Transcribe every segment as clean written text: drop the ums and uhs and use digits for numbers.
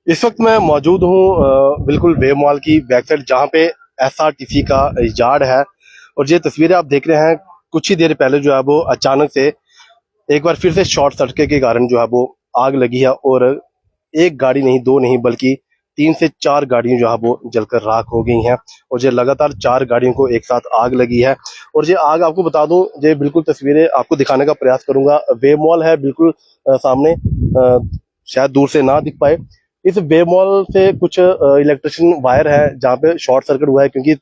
इस वक्त मैं मौजूद हूँ बिल्कुल वेव मॉल की बैक साइड, जहाँ पे एसआरटीसी का यार्ड है। और ये तस्वीरें आप देख रहे हैं, कुछ ही देर पहले जो है वो अचानक से एक बार फिर से शॉर्ट सर्किट के कारण जो है वो आग लगी है। और एक गाड़ी नहीं, दो नहीं, बल्कि 3 से 4 गाड़ियां जो है वो जलकर राख हो गई हैं। और ये लगातार 4 गाड़ियों को एक साथ आग लगी है। और ये आग, आपको बता दूं, ये बिल्कुल तस्वीरें आपको दिखाने का प्रयास करूंगा। वेव मॉल है बिल्कुल सामने, शायद दूर से ना दिख पाए। इस वेव मॉल से कुछ इलेक्ट्रिशियन वायर है जहाँ पे शॉर्ट सर्किट हुआ है, क्योंकि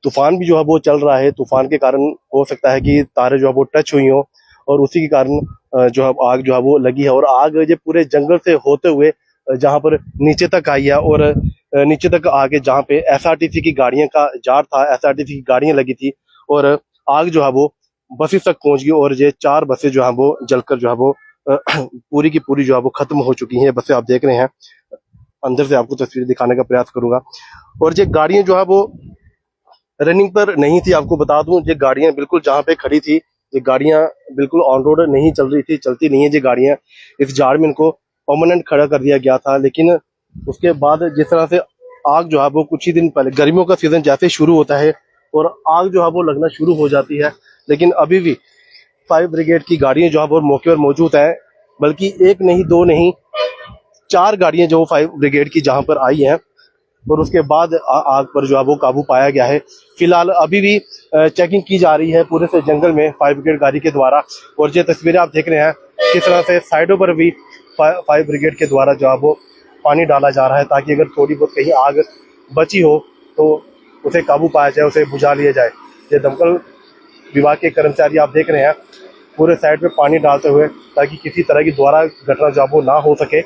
तूफान भी जो है वो चल रहा है। तूफान के कारण हो सकता है कि तारे जो है वो टच हुई हो, और उसी के कारण जो है आग जो है वो लगी है। और आग ये पूरे जंगल से होते हुए जहाँ पर नीचे तक आई है, और नीचे तक आगे जहाँ पे एसआरटीसी की गाड़ियां का जार था, एसआरटीसी की गाड़ियां लगी थी, और आग जो है वो बसेस तक पहुंच गई। और ये 4 बसें जो है वो जलकर जो है वो पूरी की पूरी जो है वो खत्म हो चुकी हैं। बसें आप देख रहे हैं, अंदर से आपको तस्वीर दिखाने का प्रयास करूंगा। और ये गाड़ियां जो है वो रनिंग पर नहीं थी। आपको बता दूं, ये गाड़ियां बिल्कुल जहाँ पे खड़ी थी, ये गाड़ियां बिल्कुल ऑन रोड नहीं चल रही थी, चलती नहीं है ये गाड़ियां। इस जाड़ में इनको परमानेंट खड़ा कर दिया गया था। लेकिन उसके बाद जिस तरह से आग जो है वो कुछ ही दिन पहले, गर्मियों का सीजन जैसे शुरू होता है और आग जो है वो लगना शुरू हो जाती है, लेकिन अभी भी फायर ब्रिगेड की गाड़ियां जो है वो मौके पर मौजूद हैं। बल्कि एक नहीं, दो नहीं, 4 गाड़ियां जो फायर ब्रिगेड की जहां पर आई हैं, और उसके बाद आग पर जो है वो काबू पाया गया है। फिलहाल अभी भी चेकिंग की जा रही है पूरे से जंगल में फायर ब्रिगेड गाड़ी के द्वारा। और ये तस्वीरें आप देख रहे हैं, किस तरह से साइडों पर भी फायर ब्रिगेड के द्वारा जो है वो पानी डाला जा रहा है, ताकि अगर थोड़ी बहुत कहीं आग बची हो तो उसे काबू पाया जाए, उसे बुझा लिया जाए। ये दमकल विभाग के कर्मचारी आप देख रहे हैं पूरे साइड पे पानी डालते हुए, ताकि किसी तरह की दोबारा घटना जो है वो ना हो सके।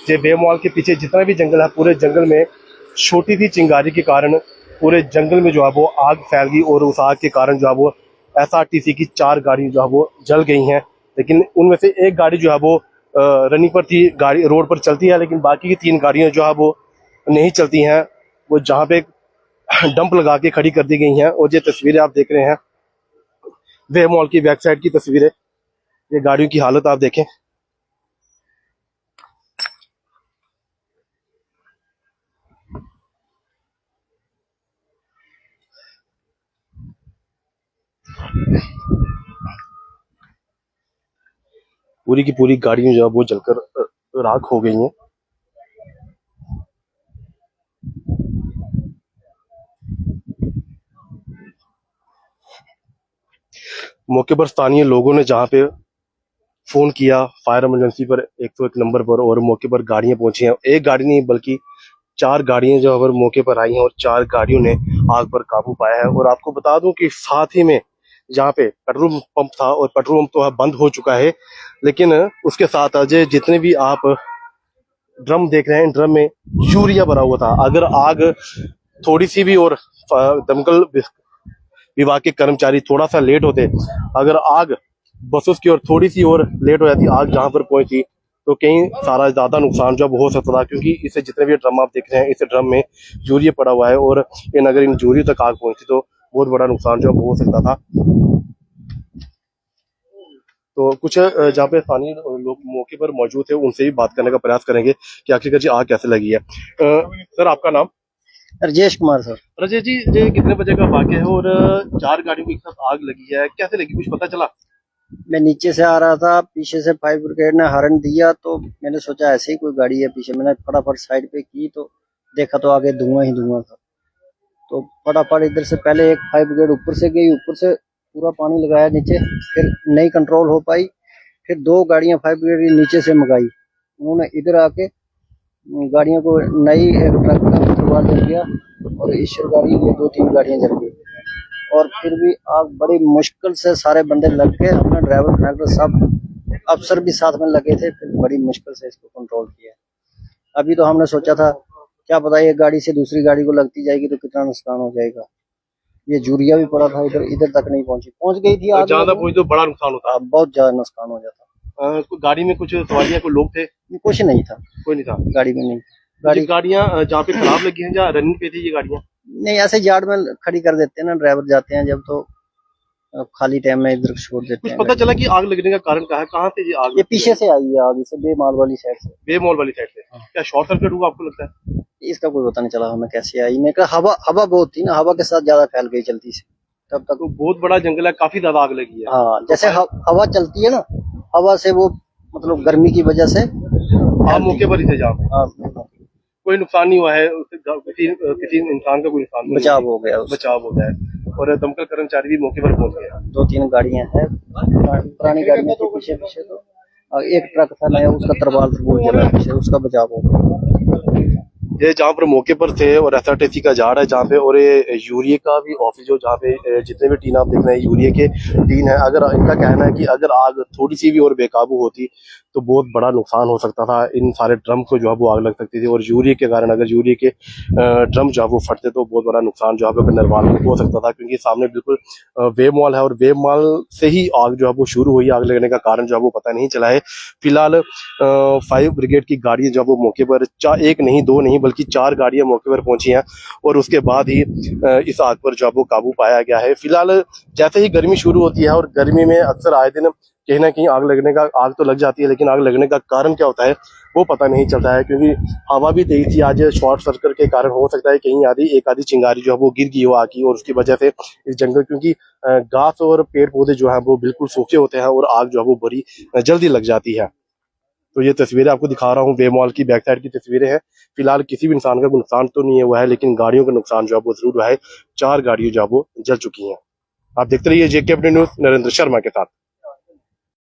ये वेव मॉल के पीछे जितना भी जंगल है, पूरे जंगल में छोटी सी चिंगारी के कारण पूरे जंगल में जो है वो आग फैल गई। और उस आग के कारण जो है वो एसआरटीसी की 4 गाड़ी जो है वो जल गई हैं। लेकिन उनमें से एक गाड़ी जो है वो रनिंग पर थी, गाड़ी रोड पर चलती है, लेकिन बाकी की 3 गाड़ियां जो है वो नहीं चलती हैं। वो जहाँ पे डंप लगा के खड़ी कर दी गई हैं। और ये तस्वीरें आप देख रहे हैं, वेव मॉल की बैक साइड की तस्वीरें। ये गाड़ियों की हालत आप देखें। पूरी की पूरी गाड़ियां जो है वो जलकर राख हो गई हैं। मौके पर स्थानीय लोगों ने जहाँ पे फोन किया फायर इमरजेंसी पर 101 नंबर पर, और मौके पर गाड़ियां पहुंची हैं। एक गाड़ी नहीं, बल्कि 4 गाड़ियां जो है मौके पर आई हैं, और 4 गाड़ियों ने आग पर काबू पाया है। और आपको बता दूं कि साथ ही में जहाँ पे पेट्रोल पंप था, और पेट्रोल पंप तो अब बंद हो चुका है, लेकिन उसके साथ अजय जितने भी आप ड्रम देख रहे हैं, ड्रम में यूरिया भरा हुआ था। अगर आग थोड़ी सी भी, और दमकल विभाग के कर्मचारी थोड़ा सा लेट होते, अगर आग बसों की ओर थोड़ी सी और लेट हो जाती, आग जहां पर पहुंची, तो कहीं सारा ज्यादा नुकसान जो हो सकता था। क्योंकि इसे जितने भी ड्रम आप देख रहे हैं, इस ड्रम में यूरिया पड़ा हुआ है, और इन अगर इन यूरिया तक आग पहुंची तो बहुत बड़ा नुकसान जो हो सकता था। तो कुछ जहाँ पे स्थानीय लोग मौके पर मौजूद थे, उनसे भी बात करने का प्रयास करेंगे कि आखिरकार जी आग कैसे लगी है। सर, आपका नाम? राजेश कुमार सर। राजेश जी, ये कितने बजे का वाकया है, और 4 गाड़ियों की एक साथ आग लगी है, कैसे लगी, कुछ पता चला? मैं नीचे से आ रहा था, पीछे से फायर ब्रिगेड ने हॉर्न दिया तो मैंने सोचा ऐसे ही कोई गाड़ी है पीछे। मैंने फटाफट साइड पे की तो देखा तो आगे धुआं ही धुआं था। तो फटाफट इधर से पहले एक फायर ब्रिगेड ऊपर से गई, ऊपर से पूरा पानी लगाया नीचे, फिर नहीं कंट्रोल हो पाई। फिर 2 गाड़ियां फायर ब्रिगेड की नीचे से मंगाई। उन्होंने इधर आके गाड़ियों को, नई एक ट्रक का फुटवार जल गया, और ईश्वर गाड़ी, ये 2-3 गाड़ियां जल गई। और फिर भी आग बड़ी मुश्किल से सारे बंदे लग के, हमने ड्राइवर कंडक्टर सब अफसर भी साथ में लगे थे, फिर बड़ी मुश्किल से इसको कंट्रोल किया। अभी तो हमने सोचा था क्या पता एक गाड़ी से दूसरी गाड़ी को लगती जाएगी तो कितना नुकसान हो जाएगा। ये जूरिया भी पड़ा था, इधर इधर तक नहीं पहुंची, पहुंच गई थी आग, ज्यादा पहुंची तो बड़ा नुकसान होता। बहुत ज्यादा नुकसान हो जाता। गाड़ी में कुछ सवारियां, कोई लोग थे? कुछ नहीं था, कोई नहीं था गाड़ी में नहीं। गाड़ियां जहाँ पे खराब लगी हैं, जहाँ रनिंग पे थी ये गाड़ियां? नहीं, ऐसे यार्ड में खड़ी कर देते हैं ना, ड्राइवर जाते हैं जब तो खाली टाइम में इधर छोड़ देते कुछ हैं पता चला कि आग लगने का कारण क्या है, कहाँ से ये आग ये पीछे से आई है आगे से बेमाल वाली साइड से। बे मॉल वाली साइड से? क्या शॉर्ट सर्किट हुआ आपको लगता है? इसका कोई पता नहीं चला हमें कैसे आई। मैं कहा हवा हवा बहुत थी ना, हवा के साथ ज्यादा फैल गई जल्दी से तब तक। तो बहुत बड़ा जंगल है, काफी ज्यादा आग लगी है। हाँ जैसे हवा चलती है ना, हवा से वो मतलब गर्मी की वजह से आप मौके पर ही थे जहाँ पे? हाँ, कोई नुकसान नहीं हुआ है किसी इंसान का? कोई नुकसान नहीं बचाव हुआ? हो गया उसका। बचाव हो गया है और दमकल कर्मचारी भी मौके पर पहुंच गए। 2-3 गाड़ियां हैं, पुरानी गाड़ियां थी पीछे पीछे तो, और एक ट्रक था नया, उसका तरपाल जला पीछे, उसका बचाव हो गया। ये जहाँ पर मौके पर थे और एसआरटीसी का झाड़ है जहाँ पे, और ये यूरिया का भी ऑफिस जो जहाँ पे जितने भी टीन आप देख रहे हैं यूरिया के टीन है। अगर इनका कहना है कि अगर आग थोड़ी सी भी और बेकाबू होती तो बहुत बड़ा नुकसान हो सकता था, इन सारे ड्रम को जो है वो आग लग सकती थी, और यूरिया के कारण अगर यूरिया के ड्रम जो है वो फटते तो बहुत बड़ा नुकसान जो है नरवाल में हो सकता था, क्योंकि सामने बिल्कुल वेब मॉल है और वेब मॉल से ही आग जो है वो शुरू हुई। आग लगने का कारण जो है वो पता नहीं चला है। फिलहाल फायर ब्रिगेड की गाड़ियां जो है वो मौके पर एक नहीं दो नहीं बल्कि 4 गाड़ियां मौके पर पहुंची हैं और उसके बाद ही इस आग पर जो है वो काबू पाया गया है। फिलहाल जैसे ही गर्मी शुरू होती है, और गर्मी में अक्सर आए दिन कहीं ना कहीं आग तो लग जाती है, लेकिन आग लगने का कारण क्या होता है वो पता नहीं चलता है, क्योंकि हवा भी तेज थी। आज शॉर्ट सर्किट के कारण हो सकता है कहीं एक आधी चिंगारी जो है वो गिर गई हो आग की, और उसकी वजह से इस जंगल, क्योंकि घास और पेड़ पौधे जो है वो बिल्कुल सूखे होते हैं और आग जो है वो बड़ी जल्दी लग जाती है। तो ये तस्वीरें आपको दिखा रहा हूँ वे मॉल की बैक साइड की तस्वीरें हैं। फिलहाल किसी भी इंसान का कोई नुकसान तो नहीं हुआ है, लेकिन गाड़ियों का नुकसान जो है वो जरूर हुआ है। 4 गाड़ियां जो है वो जल चुकी हैं। आप देखते रहिए जेके अपडेट न्यूज नरेंद्र शर्मा के साथ।